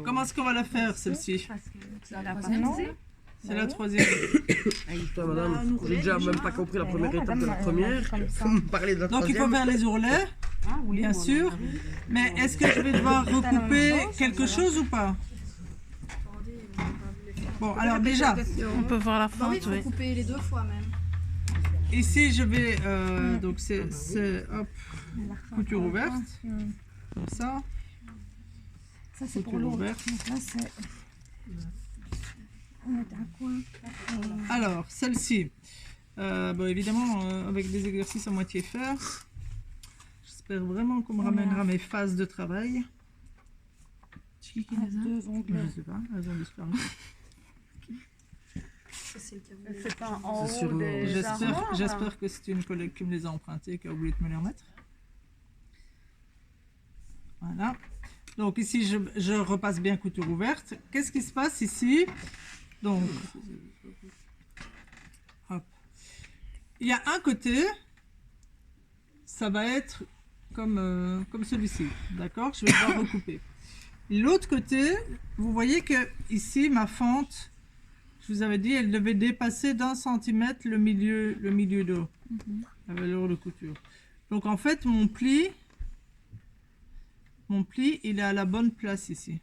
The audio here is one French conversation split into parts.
Comment est-ce qu'on va la faire, celle-ci? C'est la troisième. C'est la troisième. Putain, madame, j'ai déjà même pas compris la première étape de la première. Vous me parlez de la Donc il faut troisième. faire les ourlets, bien sûr. Mais est-ce que je vais devoir recouper quelque chose ou pas? Bon, alors déjà, On peut voir la Bah fente, oui, il faut couper les deux fois même. ici je vais, donc c'est hop, couture ouverte, comme ça, Ça, c'est pour couture l'autre. ouverte. Donc là, c'est... On est à quoi? Alors, celle-ci, bon, évidemment, avec des exercices à moitié faire, j'espère vraiment qu'on me ramènera mes phases de travail. C'est qui les a? Deux onglets. Je sais pas, elles ont disparu. Ça, c'est le cas. C'est pas en C'est haut sûrement- des J'espère que c'est une collègue qui me les a empruntées, qui a oublié de me les remettre. Voilà. Donc ici, je repasse bien couture ouverte. Qu'est-ce qui se passe ici? Donc, hop. Il y a un côté, ça va être comme celui-ci, d'accord? Je vais devoir recouper. L'autre côté, vous voyez que ici, ma fente, je vous avais dit, elle devait dépasser d'1 centimètre le milieu d'eau, la valeur de couture. Donc en fait, mon pli, il est à la bonne place ici.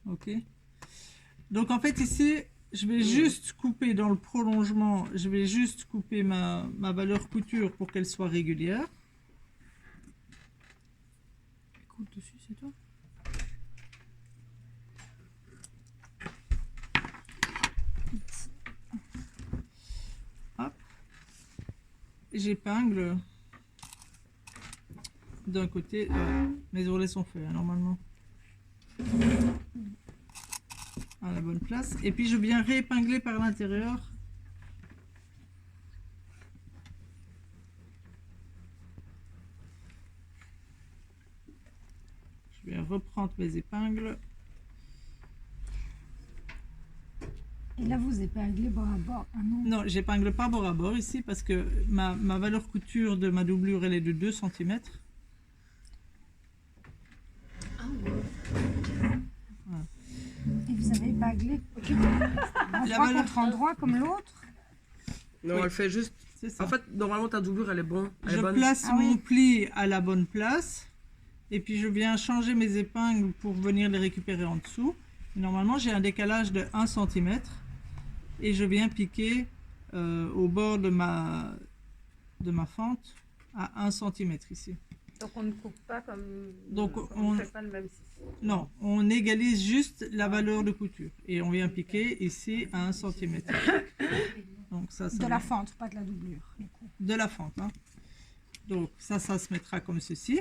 Ok. Donc en fait ici, je vais juste couper dans le prolongement, je vais juste couper ma valeur couture pour qu'elle soit régulière. Écoute dessus, c'est toi. Hop. J'épingle d'un côté. Mes ourlets sont faits hein, normalement. À la bonne place. Et puis je viens réépingler par l'intérieur. Je vais reprendre mes épingles. Et là, vous épinglez bord à bord. Ah non. Non, j'épingle pas bord à bord ici parce que ma valeur couture de ma doublure elle est de 2 cm. Et vous avez épinglé La endroit valeur- contre endroit comme l'autre? Non, Oui. elle fait juste. C'est ça. En fait, normalement, ta doublure, elle est bonne. Elle Je est bonne. place Ah oui. mon pli à la bonne place et puis je viens changer mes épingles pour venir les récupérer en dessous. Et normalement, j'ai un décalage de 1 cm et je viens piquer au bord de ma fente à 1 cm ici. Donc on ne coupe pas comme. Donc, on ne fait pas le même système. Non, on égalise juste la valeur de couture et on vient piquer ici à 1 cm. Donc ça De la fente, pas de la doublure. du coup. de la fente. Hein. Donc ça se mettra comme ceci.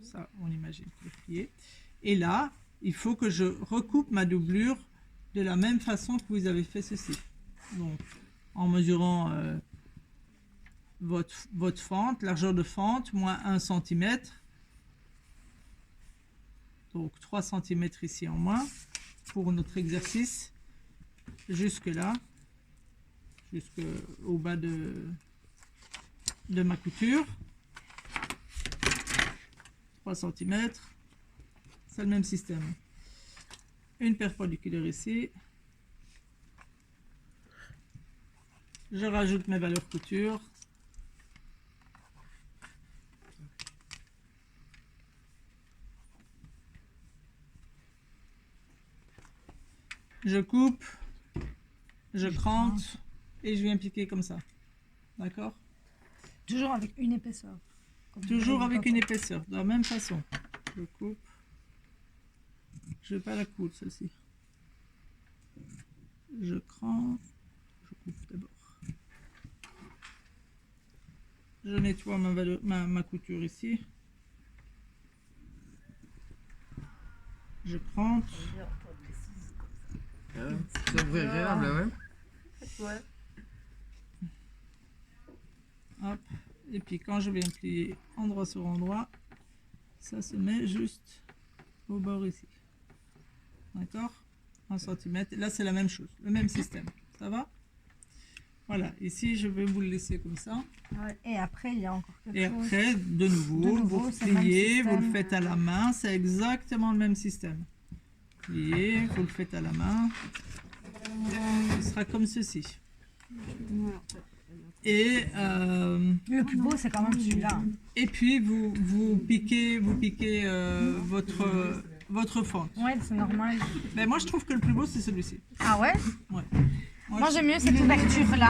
Ça, on imagine le plier. Et là, il faut que je recoupe ma doublure de la même façon que vous avez fait ceci. Donc, en mesurant votre fente, largeur de fente, moins 1 cm. Donc 3 cm ici en moins pour notre exercice. Jusque là. Jusqu'au bas de ma couture. 3 cm. C'est le même système. Une perpendiculaire ici. Je rajoute mes valeurs couture. Je coupe. Je crante. Et je viens piquer comme ça. D'accord? Toujours avec une épaisseur. Comme Toujours vous avec avez une dit. épaisseur, de la même façon. Je coupe. Je vais pas la coudre celle-ci. Je crante. Je coupe d'abord. Je nettoie ma couture ici. Je crante. C'est vrai, agréable, ouais. Ouais. Hop. Et puis quand je viens plier endroit sur endroit, ça se met juste au bord ici. D'accord? 1 cm. Là c'est la même chose, le même système. Ça va? Voilà, ici je vais vous le laisser comme ça. Et après, il y a encore quelque Et chose. après, de nouveau, vous c'est le même pliez, vous le système. faites à la main, c'est exactement le même système. Pliez, vous le faites à la main. Ce sera comme ceci. Et, Le plus beau, c'est quand même celui-là. et puis vous piquez votre fente. Ouais, c'est normal. Mais moi je trouve que le plus beau c'est celui-ci. Ah ouais? Ouais. Moi, j'aime mieux cette ouverture-là.